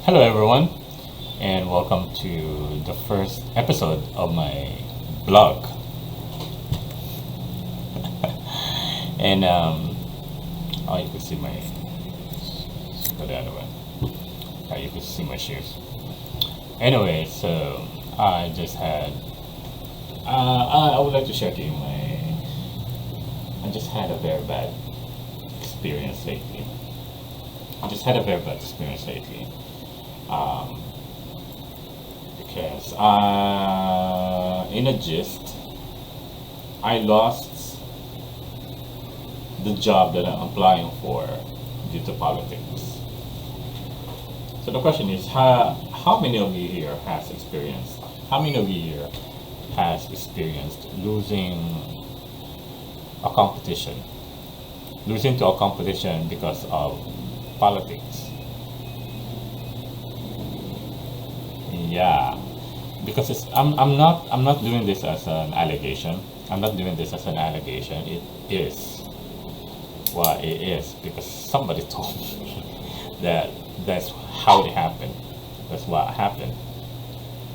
Hello, everyone, and welcome to the first episode of my blog. And oh, you can see my put the other way. You can see my shoes. Anyway, so I just had. I would like to share to you my. I just had a very bad experience lately. I just had a very bad experience lately. Um, because in a gist, I lost the job that I'm applying for due to politics. So the question is, how many of you here has experienced? How many of you here has experienced a competition, losing to a competition because of politics? Yeah, because I'm not doing this as an allegation. I'm not doing this as an allegation. It is what it is because somebody told me that that's how it happened. That's what happened.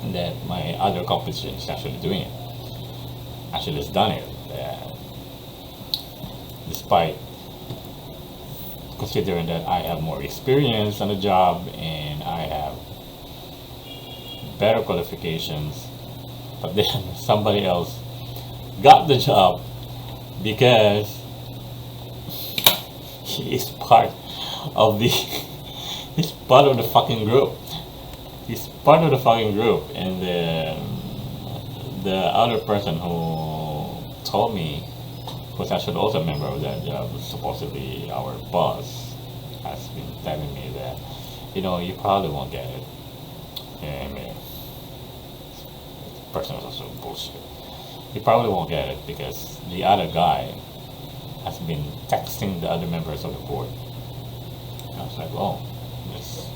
And that my other competition is actually doing it. Actually, has done it. Despite considering that I have more experience on the job and I have better qualifications, but then somebody else got the job because he is part of the he's part of the fucking group. He's part of the fucking group, and the other person who told me was actually also a member of that job, supposedly our boss, has been telling me that you probably won't get it. Yeah, I mean, person is also bullshit. You probably won't get it because the other guy has been texting the other members of the board. And I was like, oh, this.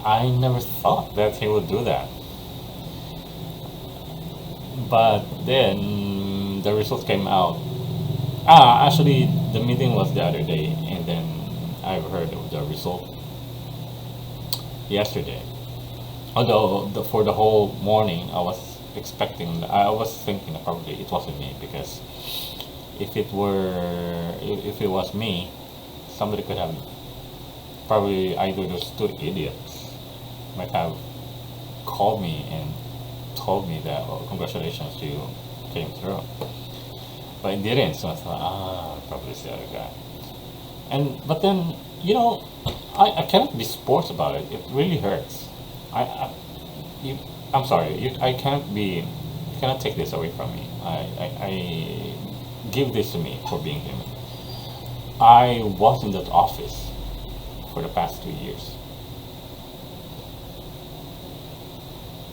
I never thought that he would do that. But then the results came out. Actually, the meeting was the other day, and then I've heard of the result yesterday. Although for the whole morning, I was thinking that probably it wasn't me because if it was me, somebody could have probably either those two idiots might have called me and told me that, oh, congratulations, you came through. But it didn't, so I thought, probably it's the other guy. But then, I cannot be sports about it. It really hurts. I you, I'm sorry. I can't be. You cannot take this away from me. I give this to me for being human. I was in that office for the past 2 years.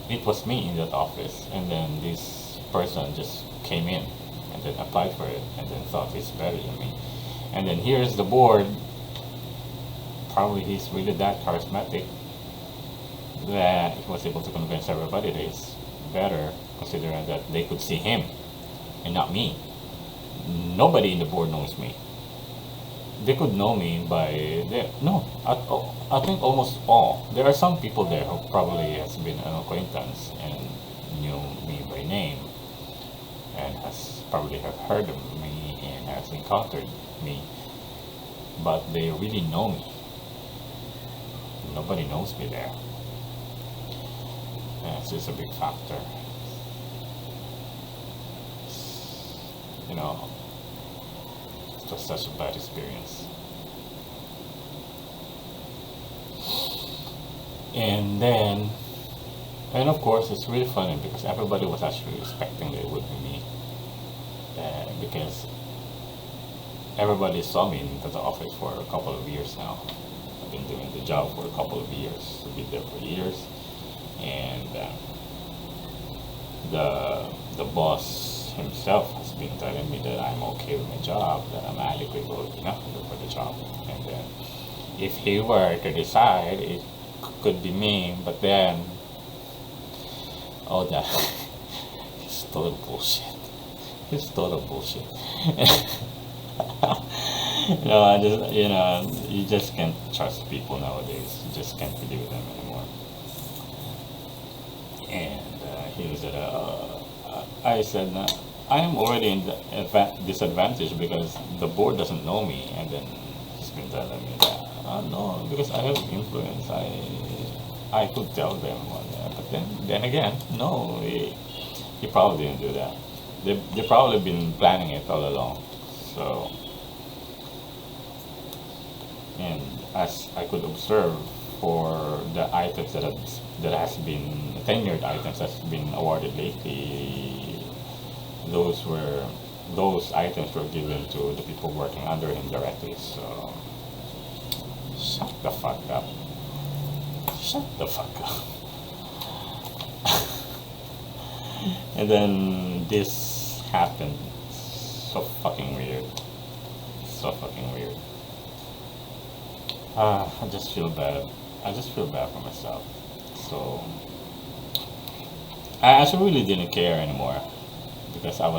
It was me in that office, and then this person just came in and then applied for it, and then thought he's better than me. And then here's the board. Probably he's really that charismatic that he was able to convince everybody that it's better, considering that they could see him and not me. Nobody in the board knows me. They could know me by no. I think almost all. There are some people there who probably has been an acquaintance and knew me by name and has probably have heard of me and has encountered me, but they really know me. Nobody knows me there. Yes, it's a big factor. You know, it was such a bad experience. And then, and of course, it's really funny because everybody was actually expecting that it would be me. Because everybody saw me in the office for a couple of years now. I've been doing the job for a couple of years. I've been there for years. And the boss himself has been telling me that I'm okay with my job, that I'm adequate enough for the job, and then if he were to decide, it could be me. But then, oh, that it's total bullshit. It's total bullshit. No, I just, you just can't trust people nowadays. You just can't believe them anymore. And he said, I said, I am already in the disadvantage because the board doesn't know me. And then he's been telling me that, no, because I have influence. I could tell them. But then again, no, he probably didn't do that. They probably been planning it all along. So, and as I could observe for the items that has been tenured items that's been awarded lately, those were those items were given to the people working under him directly. So shut the fuck up. Shut the fuck up. And then this happened. So fucking weird. So fucking weird. I just feel bad. I just feel bad for myself. So I actually really didn't care anymore because like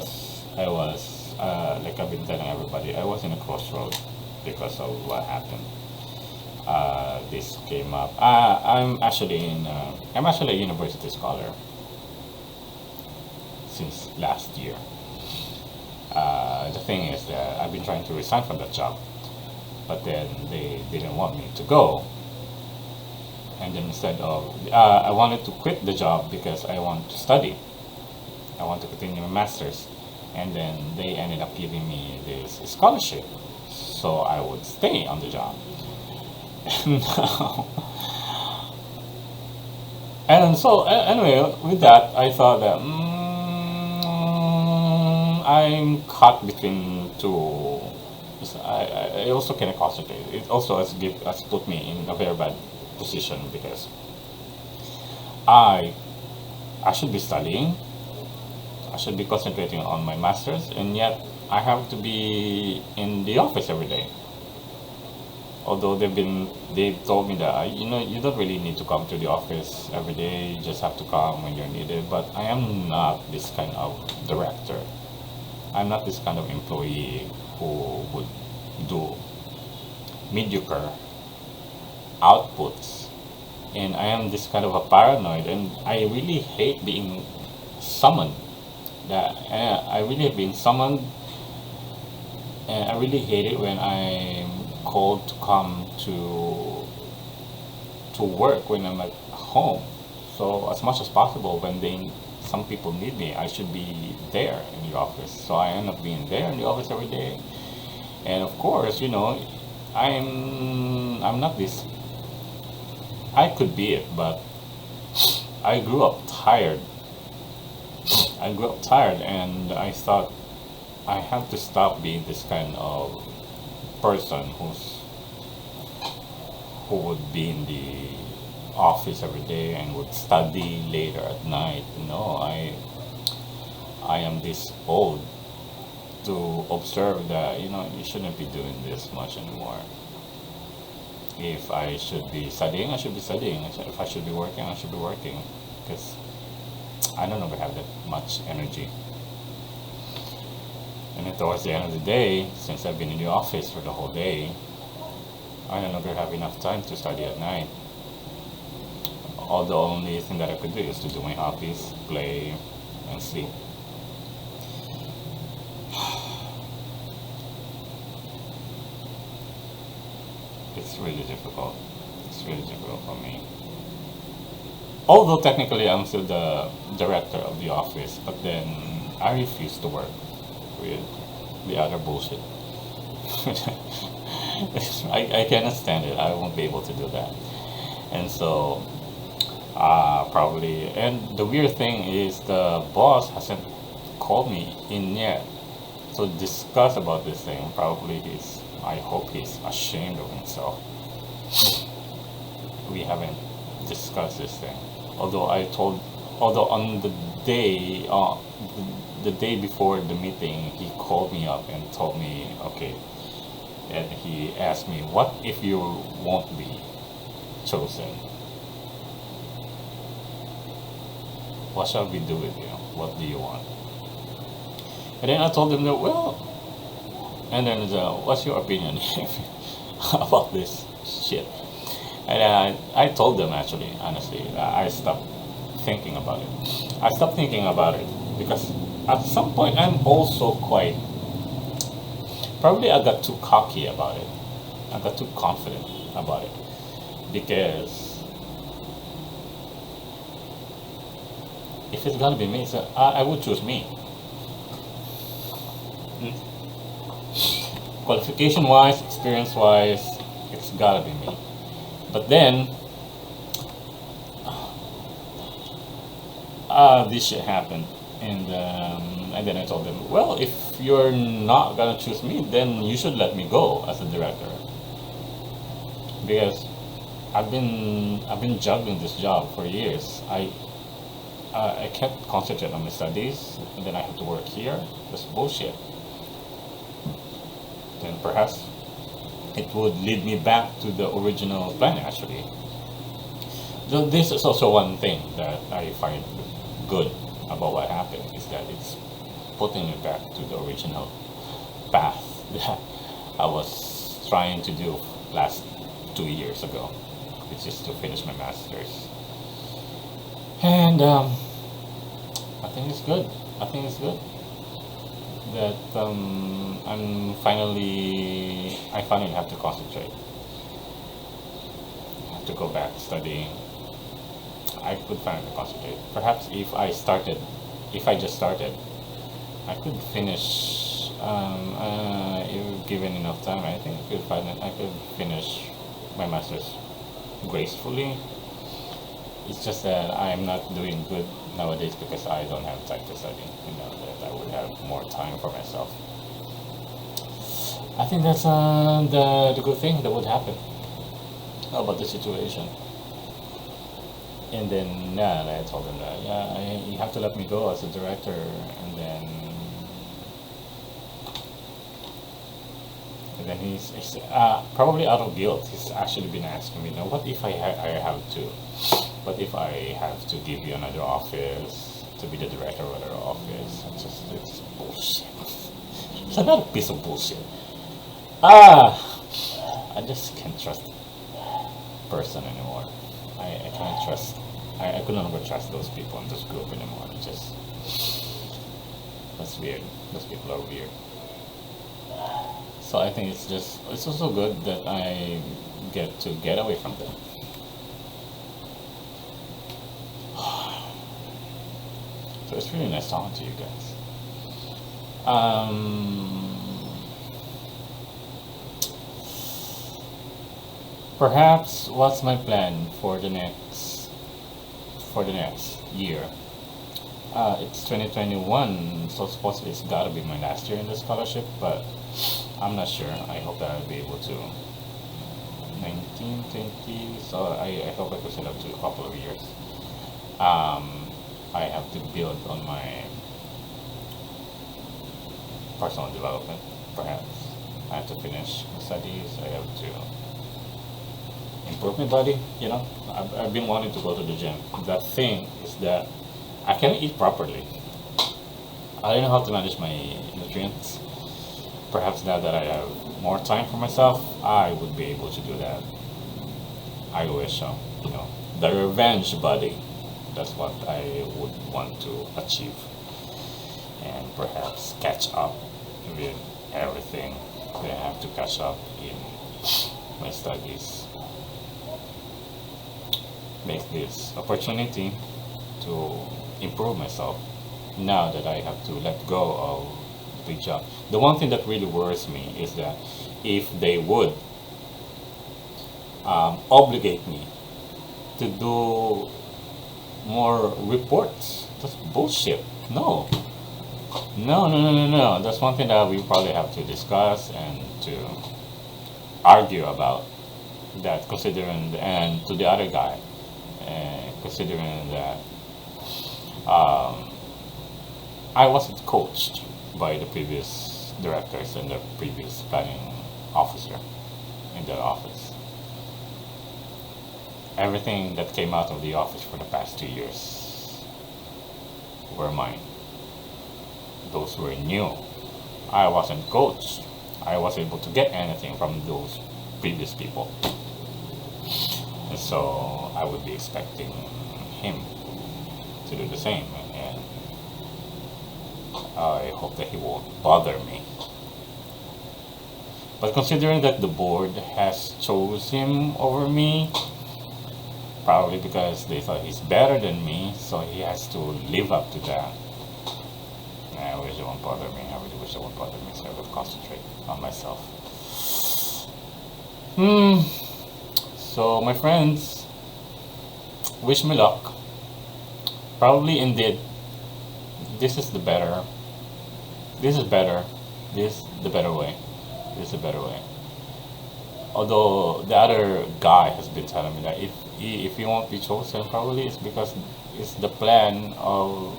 I've been telling everybody, I was in a crossroad because of what happened. This came up. I'm actually a university scholar since last year. The thing is that I've been trying to resign from that job, but then they didn't want me to go. And then instead of, I wanted to quit the job because I want to study. I want to continue my master's. And then they ended up giving me this scholarship so I would stay on the job. Now, and so anyway, with that, I thought that I'm caught between two. I also cannot concentrate. It also has put me in a very bad position because I I should be studying, I should be concentrating on my masters, and yet I have to be in the office every day. Although they've told me that you don't really need to come to the office every day. You just have to come when you're needed. But I am not this kind of director. I'm not this kind of employee who would do mediocre outputs. And I am this kind of a paranoid, and I really hate being summoned. That I really have been summoned, and I really hate it when I'm called to come to work when I'm at home. So as much as possible, when some people need me, I should be there in the office. So I end up being there in the office every day. And of course, I'm not this. I could be it, but I grew up tired. I grew up tired, and I thought I have to stop being this kind of person who would be in the office every day and would study later at night. No, I am this old to observe that you shouldn't be doing this much anymore. If I should be studying, I should be studying. If I should be working, I should be working. Because I don't ever have that much energy. And then towards the end of the day, since I've been in the office for the whole day, I no longer have enough time to study at night. All the only thing that I could do is to do my hobbies, play, and sleep. It's really difficult. It's really difficult for me. Although technically I'm still the director of the office, but then I refuse to work with the other bullshit. I cannot stand it. I won't be able to do that. And so, probably, and the weird thing is the boss hasn't called me in yet to discuss about this thing. Probably I hope he's ashamed of himself. We haven't discussed this thing. Although on the day before the meeting, he called me up and told me, okay, and he asked me, what if you won't be chosen? What shall we do with you? What do you want? And then I told him that, well, And then what's your opinion about this shit? And I told them actually, honestly, I stopped thinking about it. I stopped thinking about it because at some point I'm also quite, probably I got too cocky about it. I got too confident about it because if it's gonna be me, so I would choose me. Qualification wise, experience wise, it's gotta be me. But then, this shit happened, and then I told them, well, if you're not gonna choose me, then you should let me go as a director because I've been juggling this job for years. I kept concentrating on my studies, and then I have to work here. That's bullshit. Then perhaps it would lead me back to the original plan actually. So this is also one thing that I find good about what happened is that it's putting me back to the original path that I was trying to do last 2 years ago, which is to finish my master's. And I think it's good. I think it's good that I finally have to concentrate. I have to go back studying. I could finally concentrate. Perhaps if I just started, I could finish. If given enough time, I think I could finish my master's gracefully. It's just that I'm not doing good nowadays because I don't have time to study. That I would have more time for myself. I think that's the good thing that would happen about the situation. And then yeah, I told him that yeah, you have to let me go as a director, and then he's probably out of guilt. He's actually been asking me, what if I have to, what if I have to give you another office to be the director of another office? It's bullshit. It's another piece of bullshit. Ah, I just can't trust person anymore. I can't trust. I could no longer trust those people in this group anymore. It's just that's weird. Those people are weird. So I think it's also good that I get to get away from them. So it's really nice talking to you guys. Perhaps what's my plan for the next year? It's 2021, so supposedly it's gotta be my last year in the scholarship, but I'm not sure. I hope that I'll be able to 19, 20, so I hope I could set up to a couple of years. I have to build on my personal development, perhaps. I have to finish my studies, I have to improve my body, I've been wanting to go to the gym. The thing is that I can't eat properly. I don't know how to manage my nutrients. Perhaps now that I have more time for myself, I would be able to do that. I wish so. The revenge body. That's what I would want to achieve. And perhaps catch up with everything that I have to catch up in my studies. Make this opportunity to improve myself now that I have to let go of the job. The one thing that really worries me is that if they would obligate me to do more reports, that's bullshit. No. No, no, no, no, no. That's one thing that we probably have to discuss and to argue about. That considering, and to the other guy, considering that I wasn't coached by the previous directors and the previous planning officer in the office. Everything that came out of the office for the past 2 years were mine. Those were new. I wasn't coached. I was able to get anything from those previous people. And so I would be expecting him to do the same. And I hope that he won't bother me. But considering that the board has chose him over me, probably because they thought he's better than me, so he has to live up to that. I wish it won't bother me. I really wish it won't bother me, so I would concentrate on myself. So my friends, wish me luck. Probably indeed, this is the better. This is better. This is the better way. This is a better way. Although the other guy has been telling me that if he won't be chosen, probably it's because it's the plan of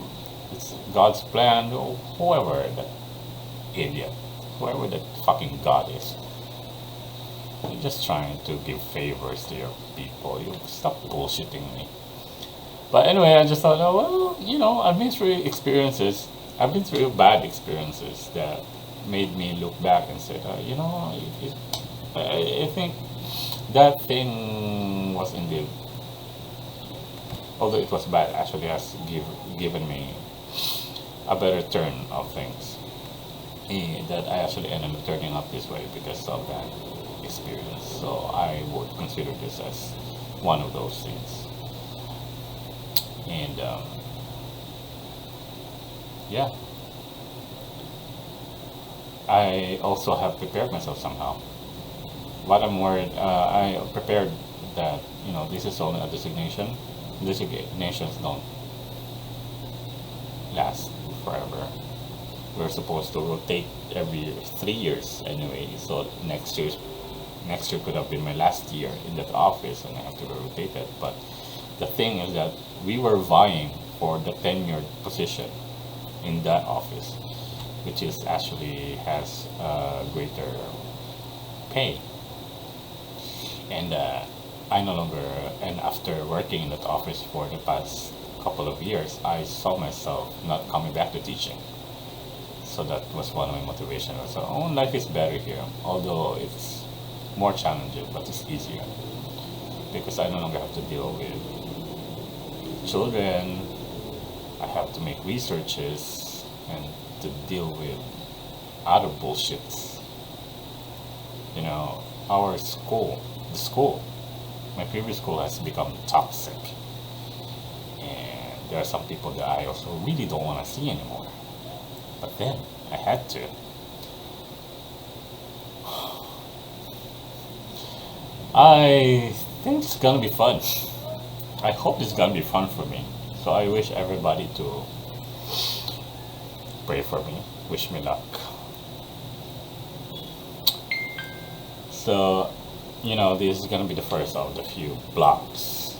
it's God's plan. Or whoever that idiot, whoever that fucking God is, you're just trying to give favors to your people. You stop bullshitting me. But anyway, I just thought, oh, well, you know, I've been through experiences. I've been through bad experiences that made me look back and say, you know, I think that thing was indeed, although it was bad, actually has given me a better turn of things. That I actually ended up turning up this way because of that experience. So I would consider this as one of those things. And yeah. I also have prepared myself somehow. What I'm worried, I prepared that, you know, this is only a designation. Designations don't last forever. We're supposed to rotate every 3 years anyway. So next year could have been my last year in that office, and I have to be rotated. But the thing is that we were vying for the tenured position in that office, which is actually has greater pay. And I no longer, and after working in that office for the past couple of years, I saw myself not coming back to teaching. So that was one of my motivations. So, oh, life is better here, although it's more challenging, but it's easier because I no longer have to deal with children. I have to make researches and to deal with other bullshits. You know, our school, my previous school has become toxic. And there are some people that I also really don't want to see anymore. But then, I had to. I think it's gonna be fun. I hope it's gonna be fun for me. So I wish everybody to pray for me, wish me luck. So, you know, this is gonna be the first of the few blocks.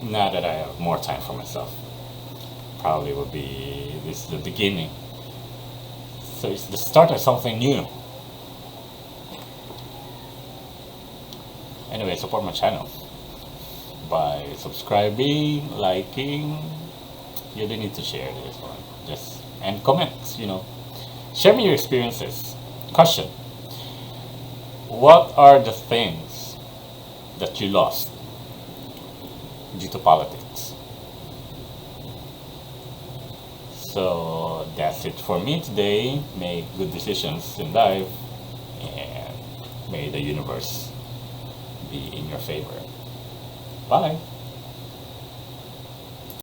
Now that I have more time for myself, probably will be this is the beginning. So it's the start of something new. Anyway, support my channel by subscribing, liking. You don't need to share this one. Just and comments, you know. Share me your experiences. Question. What are the things that you lost due to politics? So that's it for me today. Make good decisions in life, and may the universe be in your favor. Bye.